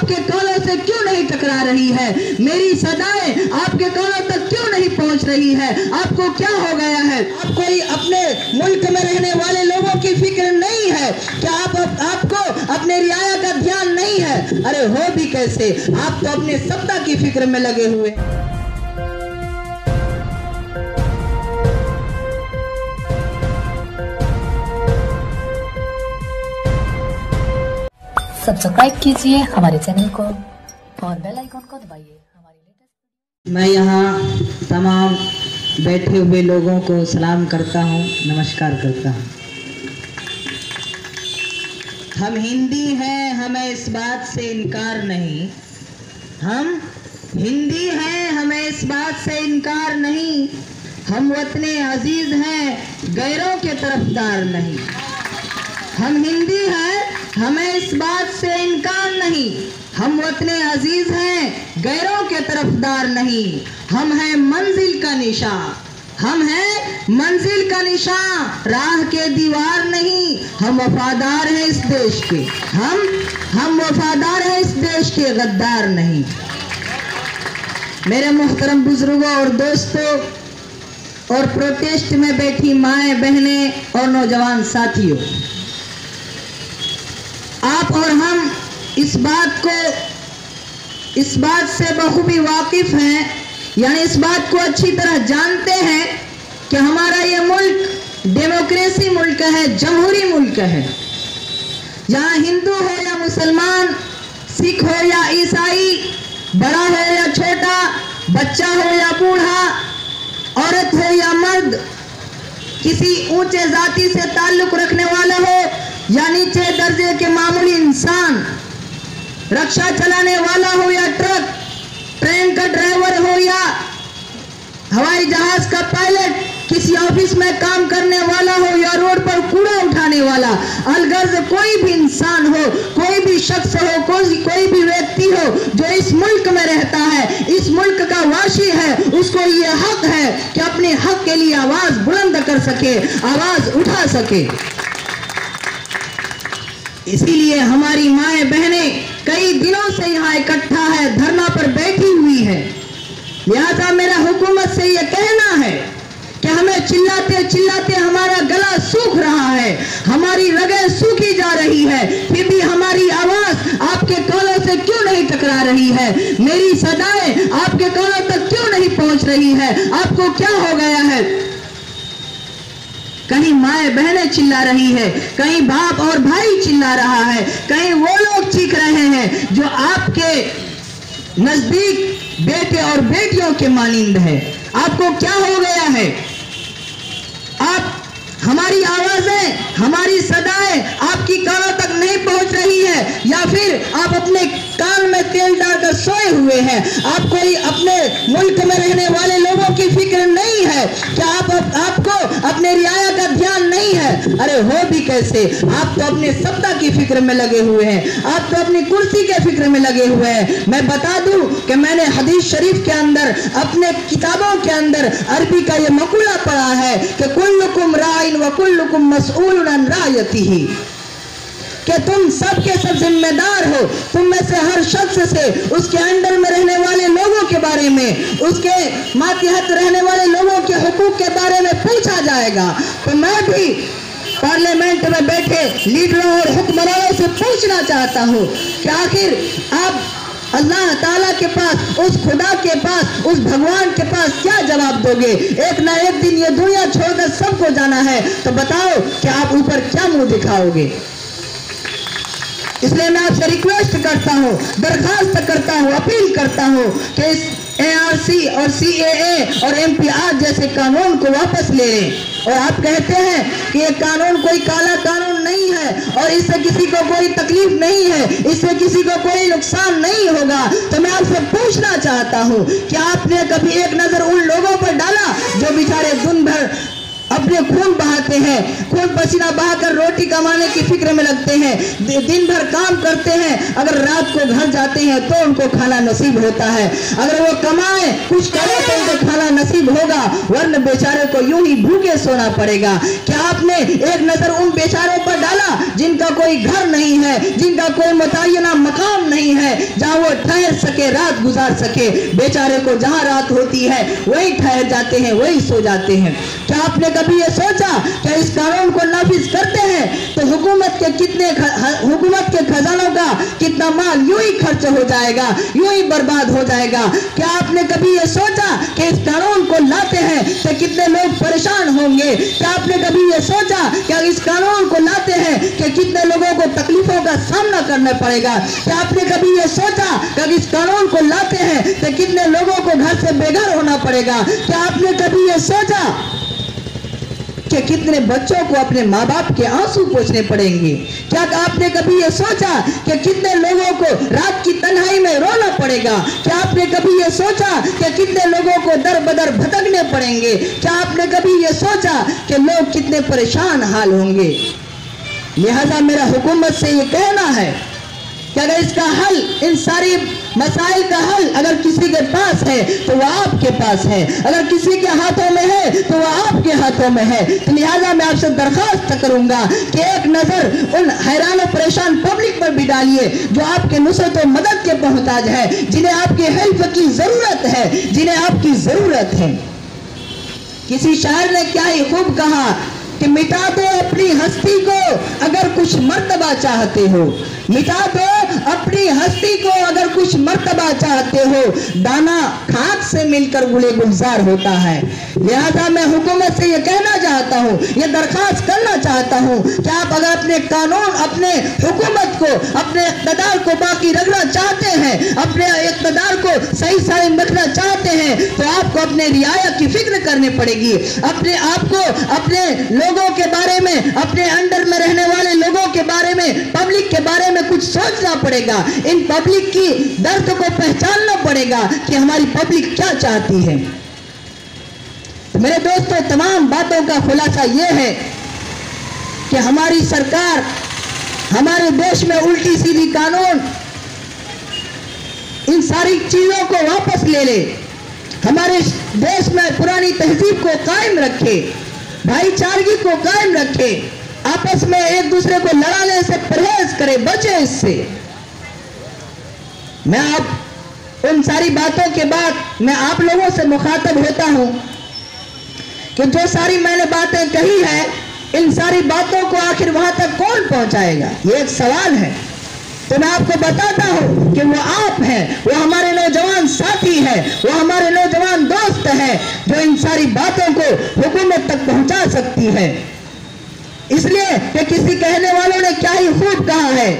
आपके कानों से क्यों नहीं टकरा रही है? मेरी सदाएं आपके कानों तक क्यों नहीं पहुंच रही है? आपको क्या हो गया है? आपको अपने मुल्क में रहने वाले लोगों की फिक्र नहीं है? क्या आपको अपने रियाया का ध्यान नहीं है? अरे हो भी कैसे, आप तो अपने सत्ता की फिक्र में लगे हुए हैं। सब्सक्राइब कीजिए हमारे चैनल को और बेल आइकन को दबाइए हमारी लेटेस्ट। मैं यहाँ तमाम बैठे हुए लोगों को सलाम करता हूँ, नमस्कार करता हूँ। हम हिंदी हैं, हमें इस बात से इनकार नहीं। हम हिंदी हैं, हमें इस बात से इनकार नहीं। हम वतने अजीज हैं, गैरों के तरफदार नहीं। हम हिंदी हैं, हमें इस बात से इनकार नहीं। हम वतने अजीज हैं, गैरों के तरफदार नहीं। हम हैं मंजिल का निशान, हम हैं मंजिल का निशान, राह के दीवार नहीं। हम वफादार हैं इस देश के, हम वफादार हैं इस देश के, गद्दार नहीं। मेरे मोहतरम बुजुर्गों और दोस्तों और प्रोटेस्ट में बैठी माएँ, बहनें और नौजवान साथियों, आप और हम इस बात से बखूबी वाकिफ हैं, यानी इस बात को अच्छी तरह जानते हैं कि हमारा ये मुल्क डेमोक्रेसी मुल्क है, जमहूरी मुल्क है। यहाँ हिंदू हो या मुसलमान, सिख हो या ईसाई, बड़ा हो या छोटा, बच्चा हो या बूढ़ा, औरत हो या मर्द, किसी ऊंचे जाति से ताल्लुक रखने वाला हो या नीचे दर्जे के मामूली इंसान, रक्षा चलाने वाला हो या ट्रक, ट्रेन का ड्राइवर हो या हवाई जहाज का पायलट, किसी ऑफिस में काम करने वाला हो या रोड पर कूड़ा उठाने वाला, अलगर्ज कोई भी इंसान हो, कोई भी शख्स हो, कोई भी व्यक्ति हो जो इस मुल्क में रहता है, इस मुल्क का वासी है, उसको ये हक है कि अपने हक के लिए आवाज बुलंद कर सके, आवाज उठा सके। इसीलिए हमारी माएँ बहनें कई दिनों से यहाँ इकट्ठा है, धरना पर बैठी हुई है। लिहाजा मेरा हुकूमत से यह कहना है कि हमें चिल्लाते चिल्लाते हमारा गला सूख रहा है, हमारी रगें सूखी जा रही है, फिर भी हमारी आवाज आपके कानों से क्यों नहीं टकरा रही है? मेरी सदाएं आपके कानों तक क्यों नहीं पहुंच रही है? आपको क्या हो गया है? कहीं माए बहनें चिल्ला रही है, कहीं बाप और भाई चिल्ला रहा है, कहीं वो लोग चीख रहे हैं जो आपके नजदीक बेटे और बेटियों के मानिंद है। आपको क्या हो गया है? आप हमारी आवाजें, हमारी सदाएं आपकी कानों तक नहीं पहुंच रही है, या फिर आप अपने कान में तेल डालकर सोए हुए हैं? आपको अपने मुल्क में रहने वाले लोगों की फिक्र नहीं है? क्या आपको अपने रियाया का ध्यान नहीं है? अरे हो भी कैसे, आप तो अपने सत्ता की फिक्र में लगे हुए हैं, आप तो अपनी कुर्सी के फिक्र में लगे हुए हैं। मैं बता दूं कि मैंने हदीस शरीफ के अंदर, अपने किताबों के अंदर अरबी का ये मकूला पढ़ा है कि कुल्लुकुम राइन व कुल्लुकुम मसऊलुन अन रायतिही, कि तुम सब के सब जिम्मेदार हो। तुम में से हर शख्स से उसके अंडर में रहने वाले लोगों के बारे में, उसके मातहत रहने वाले लोगों के हुकूक के बारे में पूछा जाएगा। तो मैं भी पार्लियामेंट में बैठे लीडरों और हुक्मरानों से पूछना चाहता हूँ कि आखिर आप अल्लाह ताला के पास, उस खुदा के पास, उस भगवान के पास क्या जवाब दोगे? एक ना एक दिन ये दुनिया छोड़कर सबको जाना है, तो बताओ कि आप ऊपर क्या मुंह दिखाओगे? इसलिए मैं आपसे रिक्वेस्ट करता हूँ, दरखास्त करता हूँ, अपील करता हूँ कि इस ARC और CAA और MPR जैसे कानून को वापस ले लें। और आप कहते हैं कि ये कानून कोई काला कानून नहीं है और इससे किसी को कोई तकलीफ नहीं है, इससे किसी को कोई नुकसान नहीं होगा, तो मैं आपसे पूछना चाहता हूँ कि आपने कभी एक नजर उन लोगों पर डाला जो बेचारे दिन भर अपने खून बहाते हैं, खून पसीना बहाकर रोटी कमाने की फिक्र में लगते हैं, दिन भर काम करते हैं, अगर रात को घर जाते हैं तो उनको खाना नसीब होता है। अगर वो कमाए कुछ करे तो उनको खाना नसीब होगा, वरना बेचारे को यूं ही भूखे सोना पड़ेगा। क्या आपने एक नजर उन बेचारों पर डाला जिनका कोई घर नहीं है, जिनका कोई मुतय्यना मकाम नहीं है जहां वो ठहर सके, रात गुजार सके? बेचारे को जहां रात होती है वही ठहर जाते हैं, वही सो जाते हैं। क्या आपने कभी ये सोचा कि इस कानून को नाफिज करते हैं तो हुकूमत के खजानों का कितना माल यूं ही खर्च हो जाएगा, यूं ही बर्बाद हो जाएगा? क्या आपने कभी ये सोचा कि इस कानून को लाते हैं तो कितने लोग परेशान होंगे? क्या आपने कभी ये सोचा कि इस कानून को लाते हैं कि कितने लोगों को तकलीफों का सामना करना पड़ेगा? क्या आपने कभी ये सोचा कि इस कानून को लाते हैं तो कितने लोगों को घर से बेघर होना पड़ेगा? क्या आपने कभी ये सोचा कि कितने बच्चों को अपने माँ बाप के आंसू पोंछने पड़ेंगे? क्या आपने कभी ये सोचा कि कितने लोगों को रात की तन्हाई में रोना पड़ेगा? क्या आपने कभी ये सोचा कि कितने लोगों को दर बदर भटकने पड़ेंगे? क्या आपने कभी ये सोचा कि लोग कितने परेशान हाल होंगे? लिहाजा मेरा हुकूमत से ये कहना है कि अगर इसका हल, इन सारी मसाइल का हल अगर किसी के पास है तो वह आपके पास है, अगर किसी के हाथों में है तो वह आपके हाथों में है। तो लिहाजा मैं आपसे दरखास्त करूंगा कि एक नजर उन हैरान और परेशान पब्लिक पर भी डालिए जो आपके नुसरत और मदद के मोहताज है, जिन्हें आपकी हेल्प की जरूरत है, जिन्हें आपकी जरूरत है। किसी शायर ने क्या ही खूब कहा कि मिटा दो अपनी हस्ती को अगर कुछ मर्तबा चाहते हो, मिटा दो अपनी हस्ती को अगर कुछ मर्तबा चाहते हो, दाना खाक से मिलकर गुले गुलजार होता है। लिहाजा मैं हुकूमत से ये कहना चाहता हूँ, ये दरखास्त करना चाहता हूँ कि आप अगर अपने कानून, अपने हुकूमत को, अपने इक़्तिदार को बाकी रखना चाहते हैं, अपने इक़्तिदार को सही सही रखना चाहते हैं, तो आपको अपने रियाया की फिक्र करनी पड़ेगी। अपने आप को, अपने लोगों के बारे में, अपने अंडर में रहने वाले लोगों के बारे में, पब्लिक के बारे में कुछ सोचना पड़ेगा। इन पब्लिक की दर्द को पहचानना पड़ेगा कि हमारी पब्लिक क्या चाहती है। तो मेरे दोस्तों, तमाम बातों का खुलासा यह है कि हमारी सरकार हमारे देश में उल्टी सीधी कानून, इन सारी चीजों को वापस ले ले, हमारे देश में पुरानी तहजीब को कायम रखे, भाईचारगी को कायम रखे, आपस में एक दूसरे को लड़ाने से परहेज करे, बचे इससे। मैं आप उन सारी बातों के बाद मैं आप लोगों से मुखातब होता हूं कि जो सारी मैंने बातें कही है, इन सारी बातों को आखिर वहां तक कौन पहुंचाएगा, ये एक सवाल है। तो मैं आपको बताता हूं कि वो आप हैं, वो हमारे नौजवान साथी हैं, वो हमारे नौजवान दोस्त हैं जो इन सारी बातों को हुकूमत तक पहुंचा सकती है। इसलिए कि किसी कहने वालों ने क्या ही खूब कहा है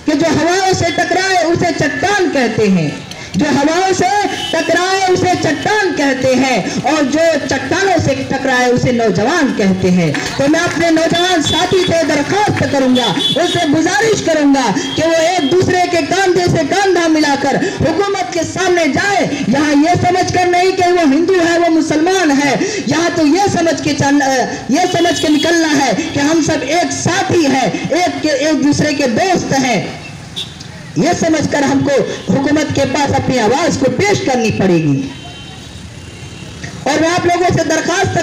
कि जो हवाओं से टकराए उसे चट्टान कहते हैं, जो हवाओं से टकराए उसे चट्टान कहते हैं, और जो चट्टानों से टकराए उसे नौजवान कहते हैं। तो मैं अपने नौजवान साथी से दरखास्त करूंगा, उससे गुजारिश करूंगा कि वो एक दूसरे के कंधे से कंधा मिलाकर हुकूमत के सामने जाए। यहाँ ये समझ कर नहीं कि वो हिंदू है, वो मुसलमान है, यहाँ तो ये समझ के निकलना है कि हम सब एक साथी हैं, एक दूसरे के दोस्त हैं। यह समझकर हमको हुकूमत के पास अपनी आवाज को पेश करनी पड़ेगी। और मैं आप लोगों से दरखास्त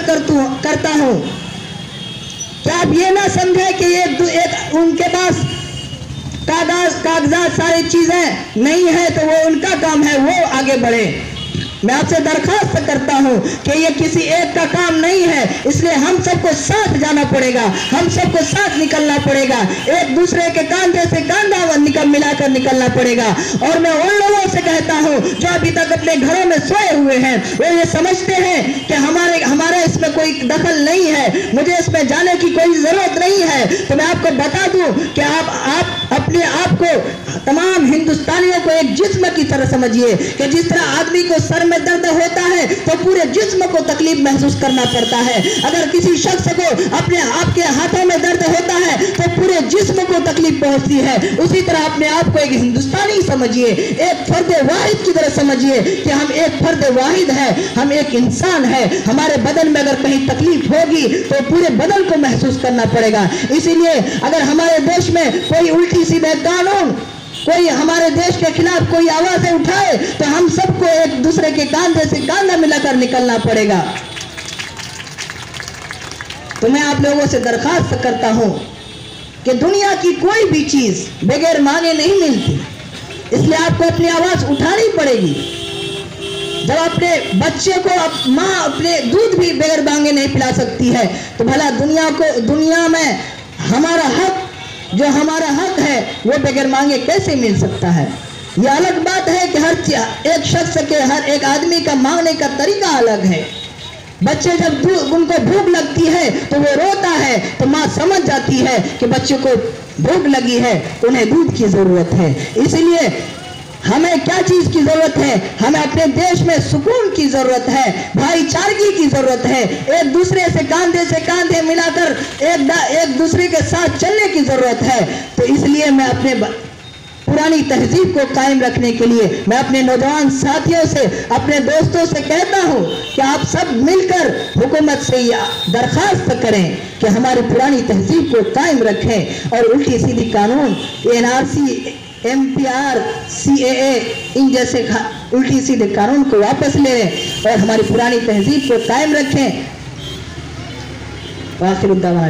करता हूं कि आप ये ना समझे कि ये उनके पास कागजात सारी चीजें नहीं है तो वो उनका काम है, वो आगे बढ़े। मैं आपसे दरखास्त करता हूं कि ये किसी एक का काम नहीं है, इसलिए हम सबको साथ जाना पड़ेगा, हम सबको साथ निकलना पड़ेगा, एक दूसरे के कंधे से कंधा मिलाकर निकलना पड़ेगा। और मैं उन लोगों से कहता हूं जो अभी तक अपने घरों में सोए हुए हैं, वो ये समझते हैं कि हमारे इसमें कोई दखल नहीं है, मुझे इसमें जाने की कोई जरूरत नहीं है। तो मैं आपको बता दूं कि आप अपने आप को, तमाम हिंदुस्तानियों को एक जिस्म की तरह समझिए कि जिस तरह आदमी को सर में दर्द होता है तो पूरे जिस्म को तकलीफ महसूस करना पड़ता है। अगर किसी शख्स को अपने आपके हाथों में दर्द होता है तो पूरे जिस्म को तकलीफ पहुंचती है। उसी तरह अपने आप को एक हिंदुस्तानी समझिए, एक फर्द वाहिद की तरह समझिए कि हम एक फर्द वाहिद है, हम एक इंसान है। हमारे बदन में अगर कहीं तकलीफ होगी तो पूरे बदन को महसूस करना पड़ेगा। इसीलिए अगर हमारे देश में कोई उल्टी सीधे कानून कोई हमारे देश के खिलाफ कोई आवाजें उठाए तो हम सबको एक दूसरे के कंधे से कंधा मिलाकर निकलना पड़ेगा। तो मैं आप लोगों से दरखास्त करता हूं कि दुनिया की कोई भी चीज बगैर मांगे नहीं मिलती, इसलिए आपको अपनी आवाज उठानी पड़ेगी। जब अपने बच्चे को माँ अपने दूध भी बगैर मांगे नहीं पिला सकती है, तो भला दुनिया में हमारा हक, जो हमारा हक है वो बगैर मांगे कैसे मिल सकता है। ये अलग बात है कि हर एक शख्स के, हर एक आदमी का मांगने का तरीका अलग है। बच्चे जब उनको भूख लगती है तो वो रोता है, तो माँ समझ जाती है कि बच्चे को भूख लगी है, उन्हें दूध की जरूरत है। इसलिए हमें क्या चीज की जरूरत है? हमें अपने देश में सुकून की जरूरत है, भाईचारगी की जरूरत है, एक दूसरे से कांधे मिलाकर एक दूसरे के साथ चलने की जरूरत है। तो इसलिए मैं अपने पुरानी तहजीब को कायम रखने के लिए मैं अपने नौजवान साथियों से, अपने दोस्तों से कहता हूं कि आप सब मिलकर हुकूमत से दरखास्त करें कि हमारी पुरानी तहजीब को कायम रखें और उल्टी सीधी कानून, NRC, MPR, CAA, इन जैसे उल्टी सीधे कानून को वापस ले लें और हमारी पुरानी तहजीब को कायम रखें। वाखिर उद्दावा।